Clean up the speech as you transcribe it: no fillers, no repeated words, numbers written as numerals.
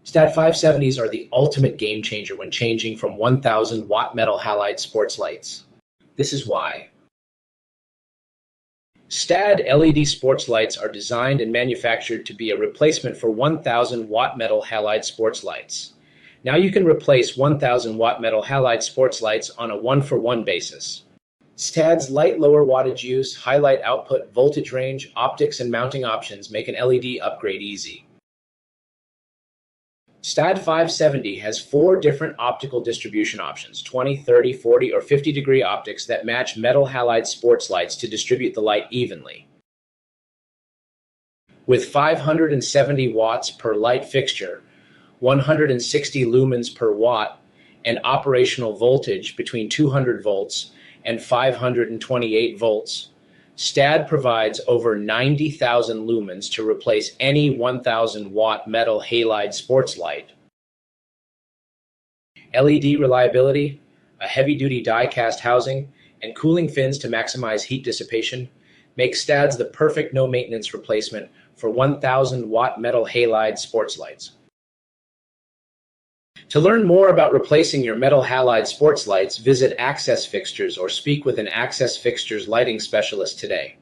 STAD 570s are the ultimate game changer when changing from 1000 watt metal halide sports lights. This is why. STAD LED sports lights are designed and manufactured to be a replacement for 1000 watt metal halide sports lights. Now you can replace 1000 watt metal halide sports lights on a one-for-one basis. STAD's light lower wattage use, highlight output, voltage range, optics, and mounting options make an LED upgrade easy. STAD 570 has 4 different optical distribution options, 20, 30, 40, or 50-degree optics that match metal halide sports lights to distribute the light evenly. With 570 watts per light fixture, 160 lumens per watt, and operational voltage between 200 volts and 528 volts, STAD provides over 90,000 lumens to replace any 1000 watt metal halide sports light. LED reliability, a heavy-duty die-cast housing, and cooling fins to maximize heat dissipation make STADs the perfect no-maintenance replacement for 1000 watt metal halide sports lights. To learn more about replacing your metal halide sports lights, visit Access Fixtures or speak with an Access Fixtures lighting specialist today.